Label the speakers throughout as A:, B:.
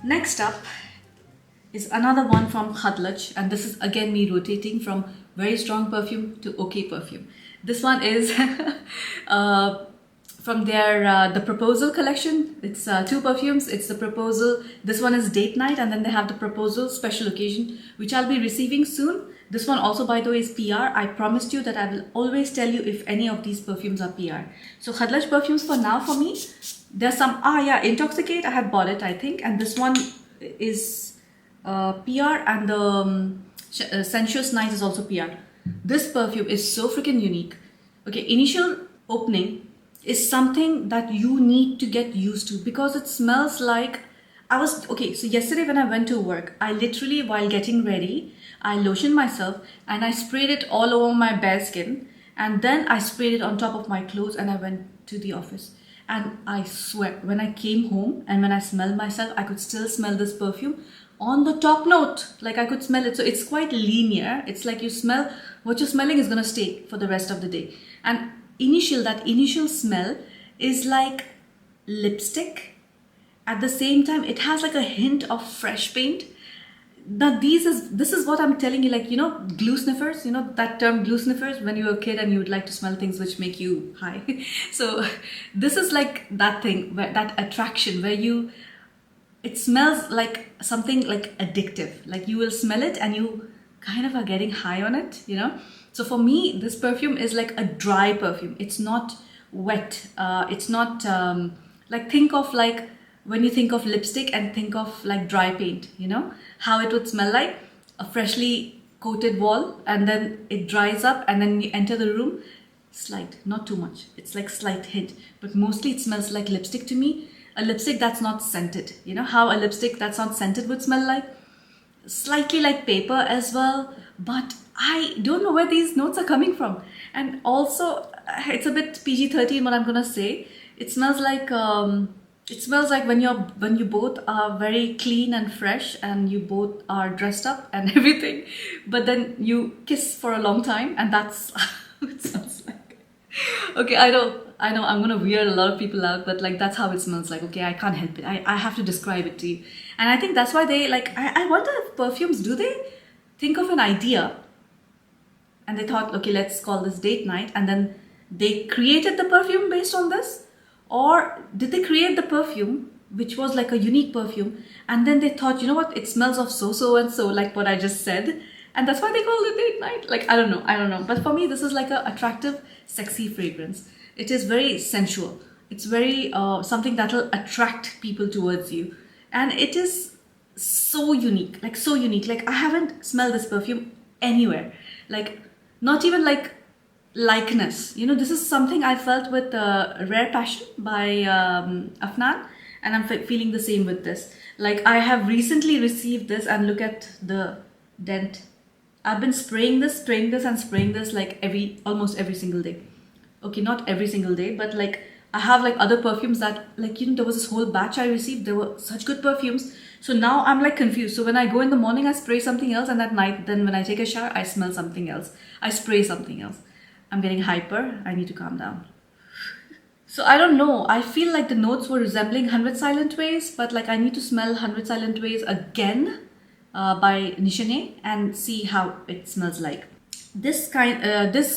A: Next up is another one from Khadlaj, and this is again me rotating from very strong perfume to okay perfume. This one is from their the Proposal collection. It's two perfumes. It's the Proposal. This one is Date Night, and then they have the Proposal Special Occasion, which I'll be receiving soon. This one also, by the way, is PR. I promised you that I will always tell you if any of these perfumes are PR. So Khadlaj perfumes for now for me. There's some, yeah, Intoxicate. I have bought it, I think. And this one is PR, and the Sensuous Night is also PR. This perfume is so freaking unique. Okay, initial opening is something that you need to get used to because it smells like okay, so yesterday when I went to work, I literally, while getting ready, I lotioned myself and I sprayed it all over my bare skin, and then I sprayed it on top of my clothes and I went to the office. And I swear, when I came home and when I smelled myself, I could still smell this perfume on the top note. Like I could smell it. So it's quite linear. It's like you smell, what you're smelling is going to stay for the rest of the day. And that initial smell is like lipstick. At the same time, it has like a hint of fresh paint. Now this is what I'm telling you, like, you know, glue sniffers, you know that term glue sniffers, when you were a kid and you would like to smell things which make you high. So this is like that thing, where that attraction where it smells like something like addictive, like you will smell it and you kind of are getting high on it, you know. So for me, this perfume is like a dry perfume. It's not wet. It's not like, think of like when you think of lipstick and think of like dry paint, you know, how it would smell like a freshly coated wall, and then it dries up and then you enter the room. Slight, not too much. It's like slight hint, but mostly it smells like lipstick to me. A lipstick that's not scented. You know how a lipstick that's not scented would smell like? Slightly like paper as well, but I don't know where these notes are coming from. And also, it's a bit PG-13 what I'm gonna say. It smells like when you both are very clean and fresh and you both are dressed up and everything, but then you kiss for a long time, and that's how it smells like. Okay, I know I'm gonna weird a lot of people out, but like that's how it smells like. Okay, I can't help it. I have to describe it to you. And I think that's why they like, I wonder if perfumes, do they think of an idea and they thought, okay, let's call this Date Night, and then they created the perfume based on this? Or did they create the perfume, which was like a unique perfume, and then they thought, you know what, it smells of so and so, like what I just said, and that's why they called it Date Night? Like, I don't know. But for me, this is like a attractive, sexy fragrance. It is very sensual. It's very something that'll attract people towards you. And it is so unique, like so unique. Like I haven't smelled this perfume anywhere. Like not even like likeness. You know, this is something I felt with Rare Passion by Afnan, and I'm feeling the same with this. Like I have recently received this, and look at the dent. I've been spraying this like almost every single day. Okay, not every single day, but like I have like other perfumes that, like, you know, there was this whole batch I received. There were such good perfumes. So now I'm like confused. So when I go in the morning, I spray something else, and at night, then when I take a shower, I smell something else. I spray something else. I'm getting hyper. I need to calm down. So I don't know. I feel like the notes were resembling 100 Silent Ways, but like I need to smell 100 Silent Ways again by Nishane and see how it smells like. This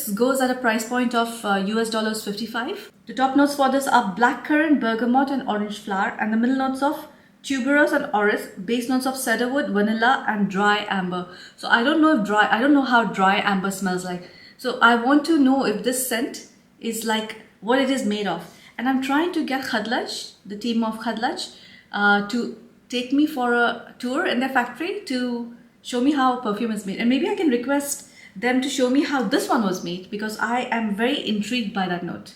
A: goes at a price point of US dollars 55. The top notes for this are blackcurrant, bergamot, and orange flower, and the middle notes of tuberose and orris, base notes of cedarwood, vanilla, and dry amber. So I don't know how dry amber smells like. So I want to know if this scent is like what it is made of. And I'm trying to get Khadlaj, the team of Khadlaj, to take me for a tour in their factory to show me how perfume is made. And maybe I can request them to show me how this one was made, because I am very intrigued by that note.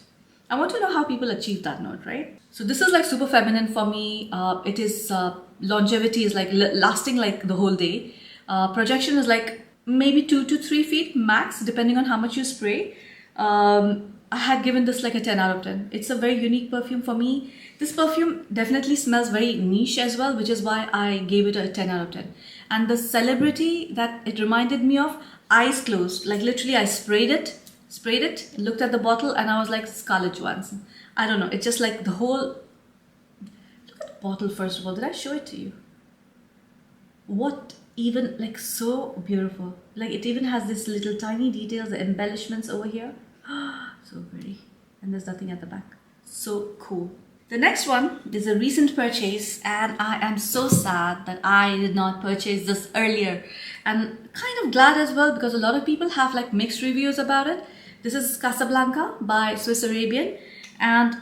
A: I want to know how people achieve that note, right? So this is like super feminine for me. It is longevity is like lasting like the whole day. Projection is like maybe 2 to 3 feet max, depending on how much you spray. I had given this like a 10 out of 10. It's a very unique perfume for me. This perfume definitely smells very niche as well, which is why I gave it a 10 out of 10. And the celebrity that it reminded me of, eyes closed, like literally I sprayed it, looked at the bottle, and I was like Scarlett Johansson. I don't know, it's just like the whole, look at the bottle first of all. Did I show it to you? what even, like, so beautiful. Like, it even has this little tiny details, the embellishments over here. So pretty. And there's nothing at the back. So cool. The next one is a recent purchase, and I am so sad that I did not purchase this earlier. And kind of glad as well, because a lot of people have like mixed reviews about it. This is Casablanca by Swiss Arabian, and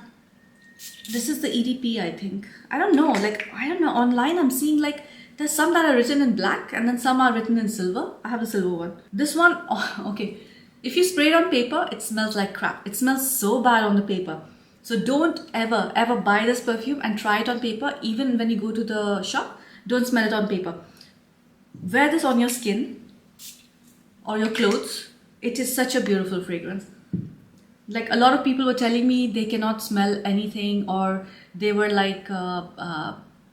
A: this is the EDP, I think. I don't know, online I'm seeing like there's some that are written in black and then some are written in silver. I have the silver one. This one, oh, okay. If you spray it on paper, it smells like crap. It smells so bad on the paper. So don't ever buy this perfume and try it on paper. Even when you go to the shop, don't smell it on paper. Wear this on your skin or your clothes. It is such a beautiful fragrance. Like, a lot of people were telling me they cannot smell anything, or they were like,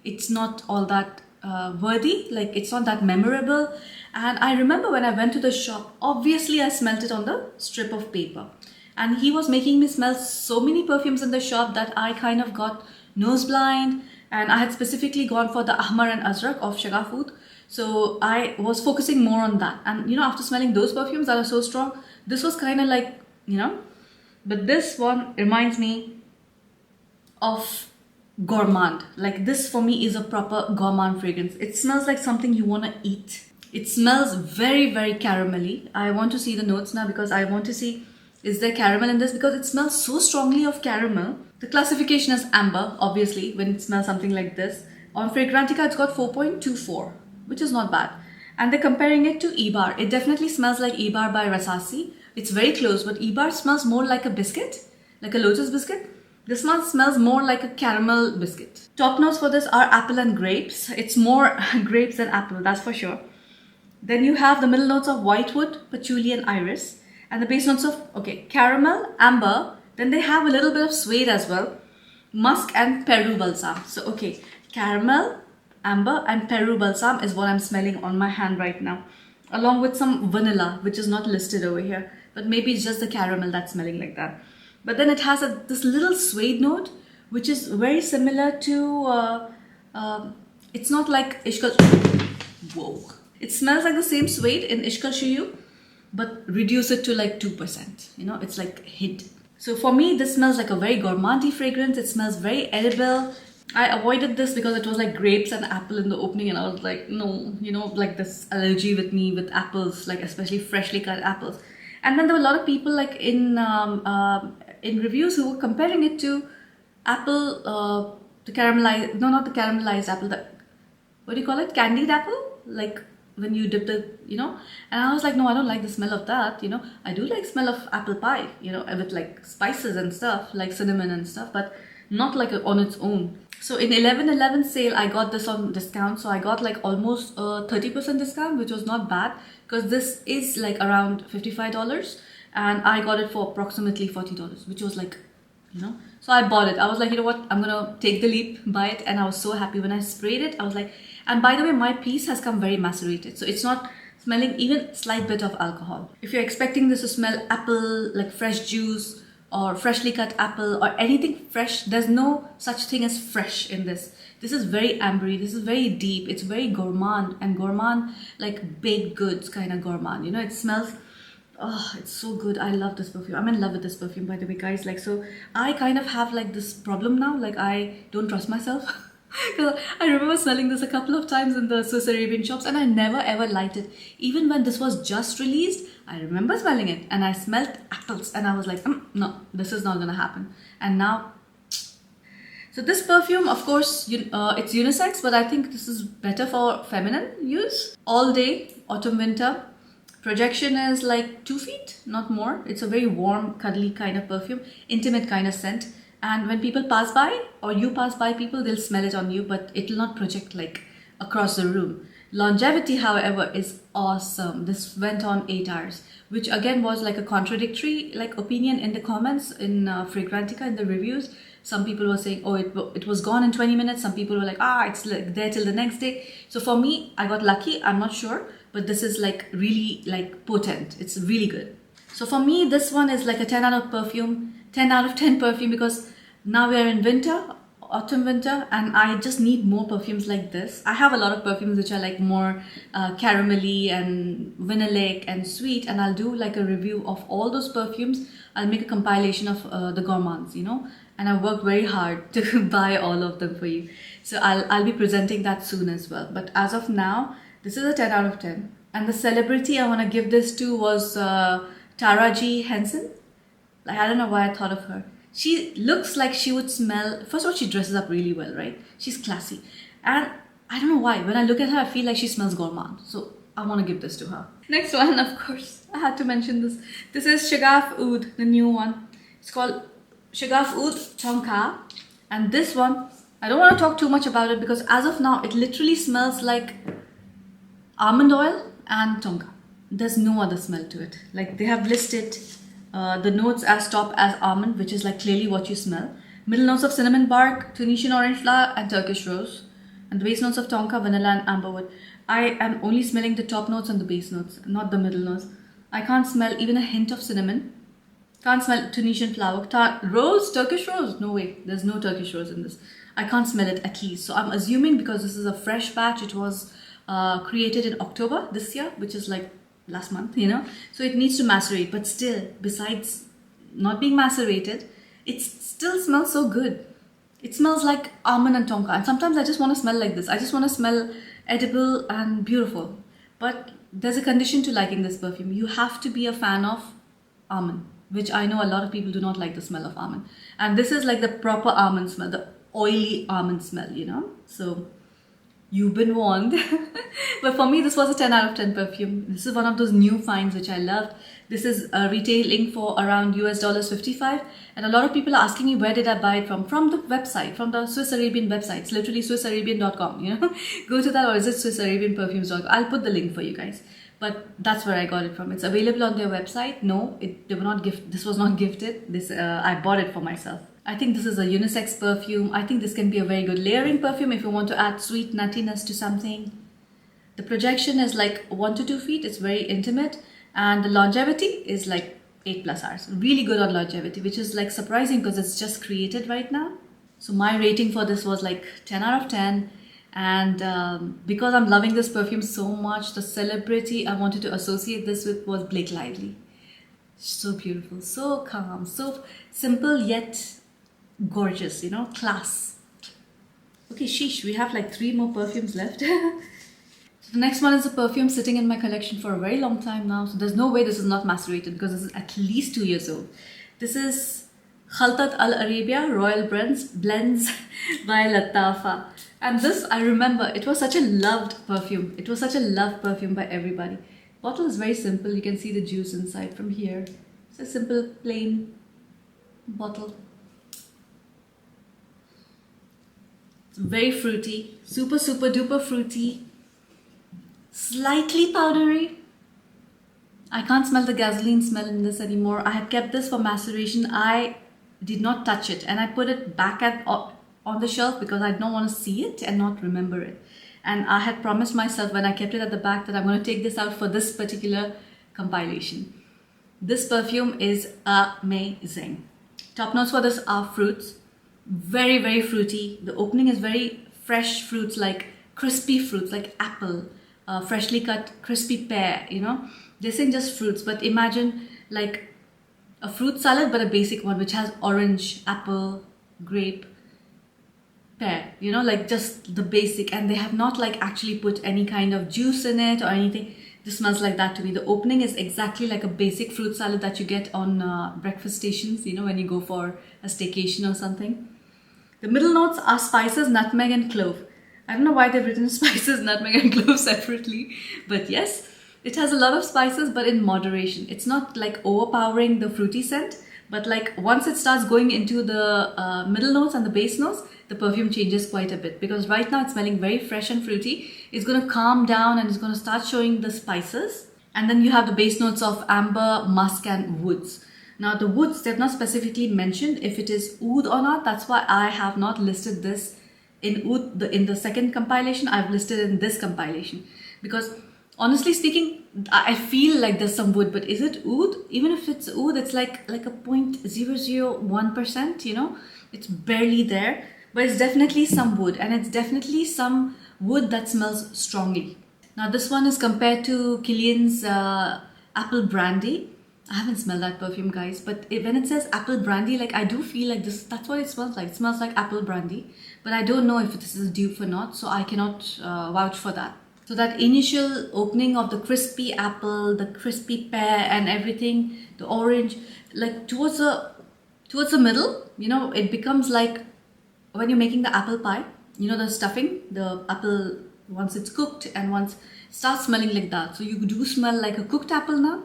A: it's not all that worthy, like it's not that memorable. And I remember when I went to the shop, obviously I smelled it on the strip of paper. And he was making me smell so many perfumes in the shop that I kind of got nose blind. And I had specifically gone for the Ahmar and Azrak of Shaghaf. So I was focusing more on that. And you know, after smelling those perfumes that are so strong, this was kind of like, you know. But this one reminds me of gourmand. Like, this for me is a proper gourmand fragrance. It smells like something you want to eat. It smells very caramelly. I want to see the notes now, because I want to see, is there caramel in this? Because it smells so strongly of caramel. The classification is amber, obviously, when it smells something like this. On Fragrantica, it's got 4.24, which is not bad. And they're comparing it to Ebar. It definitely smells like Ebar by Rasasi. It's very close, but Ebar smells more like a biscuit, like a lotus biscuit. This one smells more like a caramel biscuit. Top notes for this are apple and grapes. It's more grapes than apple, that's for sure. Then you have the middle notes of whitewood, patchouli and iris. And the base notes of, okay, caramel, amber. Then they have a little bit of suede as well. Musk and Peru balsam. So, okay, caramel, amber and Peru balsam is what I'm smelling on my hand right now. Along with some vanilla, which is not listed over here. But maybe it's just the caramel that's smelling like that. But then it has this little suede note, which is very similar to, it's not like Ishkal, whoa. It smells like the same suede in Ishkal Shuyu, but reduce it to like 2%, you know, it's like hint. So for me, this smells like a very gourmandy fragrance. It smells very edible. I avoided this because it was like grapes and apple in the opening, and I was like, no, you know, like this allergy with me with apples, like especially freshly cut apples. And then there were a lot of people like in reviews who were comparing it to apple, the caramelized, no, not the caramelized apple, the, what do you call it? Candied apple? Like when you dip the, you know? And I was like, no, I don't like the smell of that, you know? I do like smell of apple pie, you know, with like spices and stuff, like cinnamon and stuff, but not like on its own. So in 11/11 sale, I got this on discount. So I got like almost a 30% discount, which was not bad, because this is like around $55 and I got it for approximately $40, which was like, you know, so I bought it. I was like, you know what, I'm gonna take the leap, buy it. And I was so happy when I sprayed it. I was like, and by the way, my piece has come very macerated. So it's not smelling even slight bit of alcohol. If you're expecting this to smell apple, like fresh juice, or freshly cut apple or anything fresh, there's no such thing as fresh in this. This is very ambery, this is very deep, it's very gourmand, and gourmand like baked goods kind of gourmand, you know. It smells, oh, it's so good. I love this perfume. I'm in love with this perfume, by the way, guys. Like, so I kind of have like this problem now, like I don't trust myself. Because I remember smelling this a couple of times in the Swiss Arabian shops, and I never ever liked it. Even when this was just released, I remember smelling it and I smelled apples and I was like, no, this is not gonna happen. And now, so this perfume, of course, it's unisex, but I think this is better for feminine use. All day, autumn, winter. Projection is like 2 feet, not more. It's a very warm, cuddly kind of perfume, intimate kind of scent. And when people pass by, or you pass by people, they'll smell it on you, but it will not project like across the room. Longevity, however, is awesome. This went on 8 hours, which again was like a contradictory like opinion in the comments in Fragrantica, in the reviews. Some people were saying, oh, it was gone in 20 minutes. Some people were like, it's like there till the next day. So for me, I got lucky. I'm not sure, but this is like really like potent. It's really good. So for me, this one is like a 10 out of 10 perfume, because now we are in winter. autumn winter, and I just need more perfumes like this. I have a lot of perfumes which are like more caramelly and vanillic and sweet, and I'll do like a review of all those perfumes. I'll make a compilation of the gourmands, you know, and I worked very hard to buy all of them for you. So I'll be presenting that soon as well. But as of now, this is a 10 out of 10. And the celebrity I want to give this to was Taraji Henson. Like, I don't know why I thought of her. She looks like she would smell, first of all, she dresses up really well, right? She's classy. And I don't know why, when I look at her, I feel like she smells gourmand. So I want to give this to her. Next one, of course, I had to mention this. This is Shaghaf Oud, the new one. It's called Shaghaf Oud Tonka. And this one, I don't want to talk too much about it because as of now, it literally smells like almond oil and Tonka. There's no other smell to it. Like, they have listed the notes as top as almond, which is like clearly what you smell. Middle notes of cinnamon bark, Tunisian orange flower, and Turkish rose. And the base notes of Tonka, vanilla, and amberwood. I am only smelling the top notes and the base notes, not the middle notes. I can't smell even a hint of cinnamon. Can't smell Tunisian flower. Rose, Turkish rose? No way. There's no Turkish rose in this. I can't smell it at least. So I'm assuming because this is a fresh batch, it was created in October this year, which is like last month, you know, so it needs to macerate. But still, besides not being macerated, it still smells so good. It smells like almond and Tonka, and sometimes I just want to smell like this. I just want to smell edible and beautiful. But there's a condition to liking this perfume. You have to be a fan of almond, which I know a lot of people do not like the smell of almond, and this is like the proper almond smell, the oily almond smell, you know. So you've been warned. But for me, this was a 10 out of 10 perfume. This is one of those new finds which I loved. This is retailing for around $55. And a lot of people are asking me, where did I buy it from? From the website, from the Swiss Arabian website. It's literally SwissArabian.com, you know. Go to that, or is it SwissArabianPerfumes.com? I'll put the link for you guys. But that's where I got it from. It's available on their website. No, they were not this was not gifted. This I bought it for myself. I think this is a unisex perfume. I think this can be a very good layering perfume if you want to add sweet nuttiness to something. The projection is like 1 to 2 feet. It's very intimate. And the longevity is like 8+ hours. Really good on longevity, which is like surprising because it's just created right now. So my rating for this was like 10 out of 10. And because I'm loving this perfume so much, the celebrity I wanted to associate this with was Blake Lively. So beautiful, so calm, so simple yet gorgeous, you know, class. Okay, sheesh, we have like 3 more perfumes left. So the next one is a perfume sitting in my collection for a very long time now. So there's no way this is not macerated because this is at least 2 years old. This is Khaltat Al Arabia Royal Blends by Lattafa. And this, I remember, it was such a loved perfume. It was such a loved perfume by everybody. Bottle is very simple. You can see the juice inside from here. It's a simple, plain bottle. It's very fruity, super duper fruity, slightly powdery. I can't smell the gasoline smell in this anymore. I had kept this for maceration. I did not touch it, and I put it back on the shelf because I don't want to see it and not remember it. And I had promised myself when I kept it at the back that I'm going to take this out for this particular compilation. This perfume is amazing. Top notes for this are fruits. Very fruity. The opening is very fresh fruits, like crispy fruits, like apple, freshly cut crispy pear, you know. This isn't just fruits, but imagine like a fruit salad, but a basic one, which has orange, apple, grape, pear, you know, like just the basic. And they have not like actually put any kind of juice in it or anything. This smells like that to me. The opening is exactly like a basic fruit salad that you get on breakfast stations, you know, when you go for a staycation or something. The middle notes are spices, nutmeg and clove. I don't know why they've written spices, nutmeg and clove separately, but yes, it has a lot of spices, but in moderation. It's not like overpowering the fruity scent, but like once it starts going into the middle notes and the base notes, the perfume changes quite a bit, because right now it's smelling very fresh and fruity. It's going to calm down and it's going to start showing the spices. And then you have the base notes of amber, musk and woods. Now the woods, they've not specifically mentioned if it is oud or not. That's why I have not listed this in oud, in the second compilation. I've listed in this compilation because honestly speaking, I feel like there's some wood, but is it oud? Even if it's oud, it's like a 0.001%, you know, it's barely there. but it's definitely some wood, and it's definitely some wood that smells strongly. Now this one is compared to Kilian's apple brandy. I haven't smelled that perfume, guys, but when it says apple brandy, like I do feel like this, that's what it smells like. It smells like apple brandy, but I don't know if this is a dupe or not, so I cannot vouch for that. So that initial opening of the crispy apple, the crispy pear and everything, the orange, like towards the middle, you know, it becomes like when you're making the apple pie, you know, the stuffing, the apple, once it's cooked and once it starts smelling like that. So you do smell like a cooked apple now.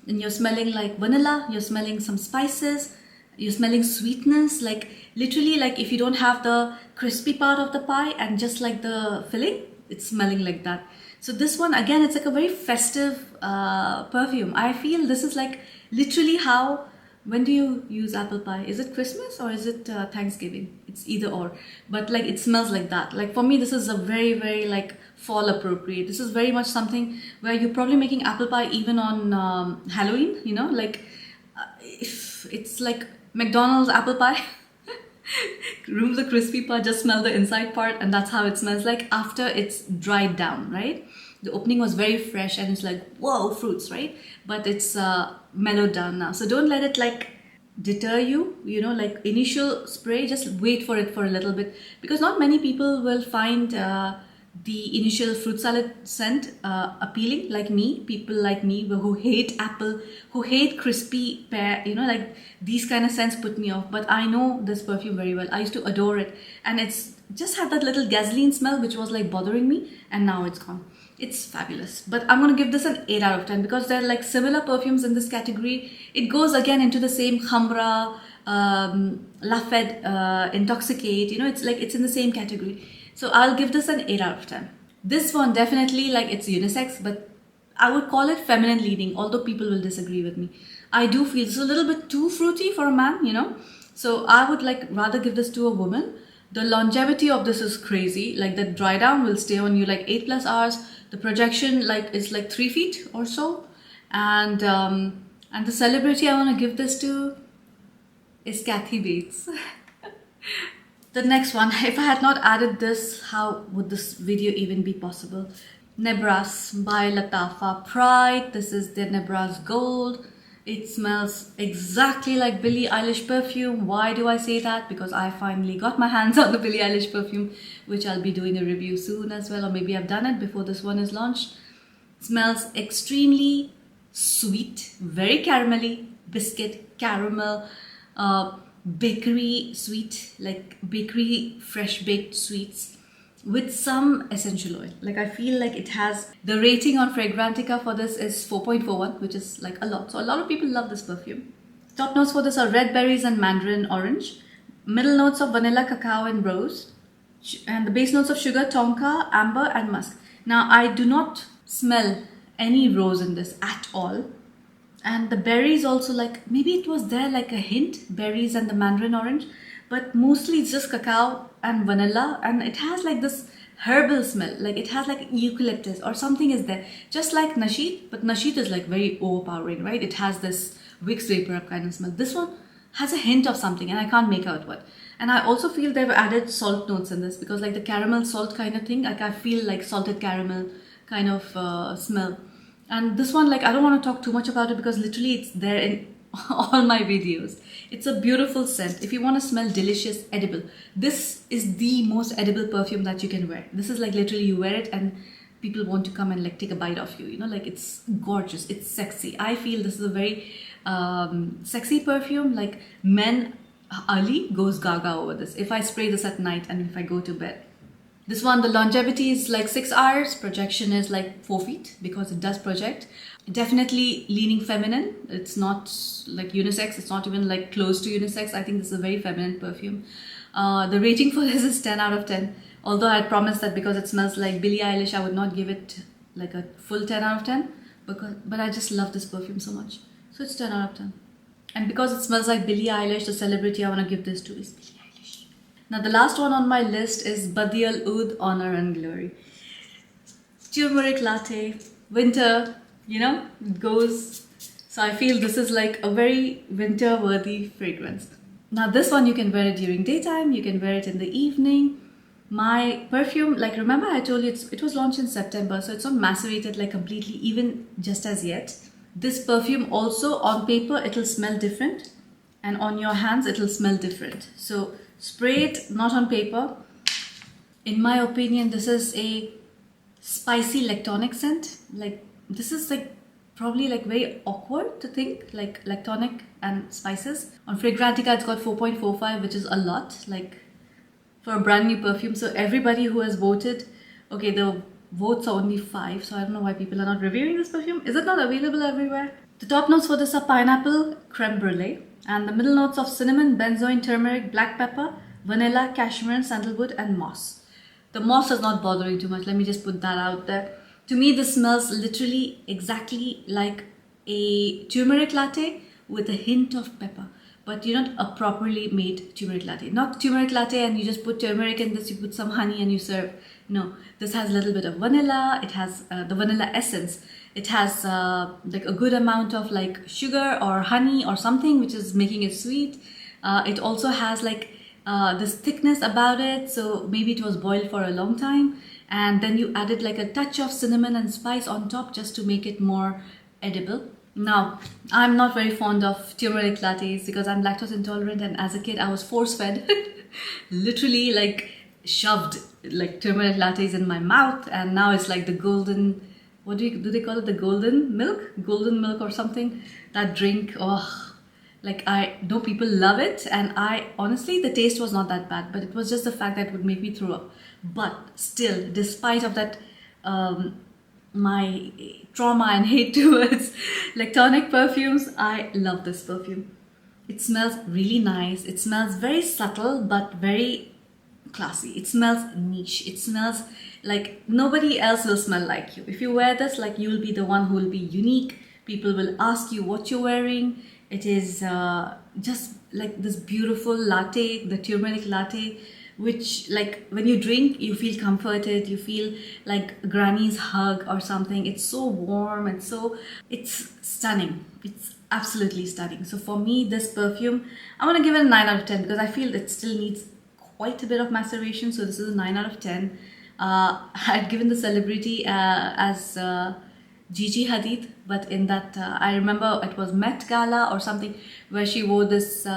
A: And you're smelling like vanilla, you're smelling some spices, you're smelling sweetness, like literally like if you don't have the crispy part of the pie and just like the filling, it's smelling like that. So this one, again, it's like a very festive perfume. I feel this is like literally how, when do you use apple pie? Is it Christmas or is it Thanksgiving? It's either or, but like it smells like that. Like for me, this is a very, very like fall appropriate. This is very much something where you're probably making apple pie even on Halloween, you know, like if it's like McDonald's apple pie, remove the crispy part, just smell the inside part, and that's how it smells like after it's dried down, right? The opening was very fresh and it's like, whoa, fruits, right? But it's mellowed down now. So don't let it like deter you, you know, like initial spray, just wait for it for a little bit, because not many people will find the initial fruit salad scent appealing, like me. People like me who hate apple, who hate crispy pear, you know, like these kind of scents put me off. But I know this perfume very well. I used to adore it, and it's just had that little gasoline smell which was like bothering me, and now it's gone. It's fabulous. But I'm going to give this an 8 out of 10 because they're like similar perfumes in this category. It goes again into the same Khamra, Lafed, Intoxicate, you know, it's like it's in the same category. So I'll give this an 8 out of 10. This one definitely, like, it's unisex, but I would call it feminine leaning, although people will disagree with me. I do feel it's a little bit too fruity for a man, you know. So I would like rather give this to a woman. The longevity of this is crazy. Like the dry down will stay on you like 8+ hours. The projection like is like 3 feet or so. And the celebrity I want to give this to is Kathy Bates. The next one, if I had not added this, how would this video even be possible? Nebras by Lattafa Pride. This is their Nebras Gold. It smells exactly like Billie Eilish perfume. Why do I say that? Because I finally got my hands on the Billie Eilish perfume, which I'll be doing a review soon as well, or maybe I've done it before this one is launched. It smells extremely sweet, very caramelly, biscuit, caramel, bakery sweet, like bakery fresh baked sweets with some essential oil. Like I feel like it has, the rating on Fragrantica for this is 4.41, which is like a lot. So a lot of people love this perfume. Top notes for this are red berries and mandarin orange. Middle notes of vanilla, cacao and rose. And the base notes of sugar, tonka, amber and musk. Now I do not smell any rose in this at all. And the berries also, like maybe it was there like a hint, berries and the mandarin orange, but mostly it's just cacao and vanilla, and it has like this herbal smell, like it has like eucalyptus or something is there, just like Nasheed, but Nasheed is like very overpowering, right? It has this Vicks Vapor Up kind of smell. This one has a hint of something and I can't make out what. And I also feel they've added salt notes in this because like the caramel salt kind of thing, like I feel like salted caramel kind of smell. And this one, like, I don't want to talk too much about it because literally it's there in all my videos. It's a beautiful scent. If you want to smell delicious, edible, this is the most edible perfume that you can wear. This is like literally you wear it and people want to come and like take a bite of you, you know, like it's gorgeous, it's sexy. I feel this is a very sexy perfume. Like men, Ali goes gaga over this. If I spray this at night and if I go to bed. This one, the longevity is like 6 hours, projection is like 4 feet because it does project. Definitely leaning feminine. It's not like unisex, it's not even like close to unisex. I think this is a very feminine perfume. The rating for this is 10 out of 10. Although I had promised that because it smells like Billie Eilish, I would not give it like a full 10 out of 10. But I just love this perfume so much. So it's 10 out of 10. And because it smells like Billie Eilish, the celebrity I want to give this to is Billie Eilish. Now the last one on my list is Badial Oud Honor and Glory. Turmeric latte, winter, you know, it goes. So I feel this is like a very winter worthy fragrance. Now this one you can wear it during daytime, you can wear it in the evening. My perfume, like remember I told you it was launched in September, so it's not macerated like completely even just as yet. This perfume also on paper it'll smell different and on your hands it'll smell different. So spray it not on paper. In my opinion, this is a spicy lactonic scent. Like this is like probably like very awkward to think like lactonic and spices. On Fragrantica it's got 4.45, which is a lot like for a brand new perfume. So everybody who has voted, okay, the votes are only 5, so I don't know why people are not reviewing this perfume. Is it not available everywhere? The top notes for this are pineapple, creme brulee, and the middle notes of cinnamon, benzoin, turmeric, black pepper, vanilla, cashmere, sandalwood and moss. The moss is not bothering too much, let me just put that out there. To me this smells literally exactly like a turmeric latte with a hint of pepper. But you're not a properly made turmeric latte. Not turmeric latte and you just put turmeric in this, you put some honey and you serve. No, this has a little bit of vanilla. It has the vanilla essence. It has like a good amount of like sugar or honey or something which is making it sweet. It also has like this thickness about it. So maybe it was boiled for a long time. And then you added like a touch of cinnamon and spice on top just to make it more edible. Now, I'm not very fond of turmeric lattes because I'm lactose intolerant, and as a kid I was force fed, literally like shoved like turmeric lattes in my mouth, and now it's like the golden, what do they call it, the golden milk or something, that drink. Oh, like I know people love it, and I honestly the taste was not that bad, but it was just the fact that it would make me throw up. But still, despite of that my trauma and hate towards lactonic perfumes, I love this perfume. It smells really nice. It smells very subtle but very classy. It smells niche. It smells like nobody else will smell like you. If you wear this, like you will be the one who will be unique. People will ask you what you're wearing. It is just like this beautiful latte, the turmeric latte, which like when you drink you feel comforted, you feel like granny's hug or something. It's so warm and it's stunning. It's absolutely stunning. So for me, this perfume, I'm gonna give it a 9 out of 10 because I feel it still needs quite a bit of maceration. So this is a 9 out of 10. I'd given the celebrity as Gigi Hadid, but in that I remember it was Met Gala or something where she wore this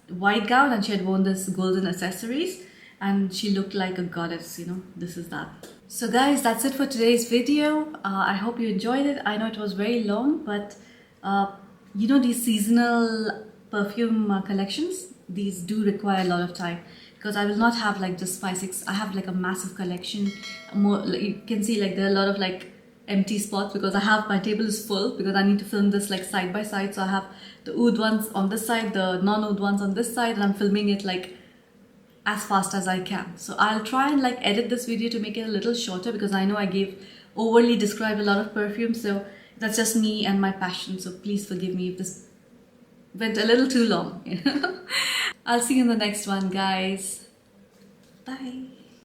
A: white gown and she had worn this golden accessories and she looked like a goddess, you know. This is that. So guys, that's it for today's video. I hope you enjoyed it. I know it was very long, but you know, these seasonal perfume collections, these do require a lot of time because I will not have like just 5-6. I have like a massive collection. More like, you can see like there are a lot of like empty spots because I have, my table is full because I need to film this like side by side. So I have the oud ones on this side, the non-oud ones on this side, and I'm filming it like as fast as I can. So I'll try and like edit this video to make it a little shorter because I know I overly described a lot of perfumes. So that's just me and my passion. So please forgive me if this went a little too long. I'll see you in the next one, guys. Bye.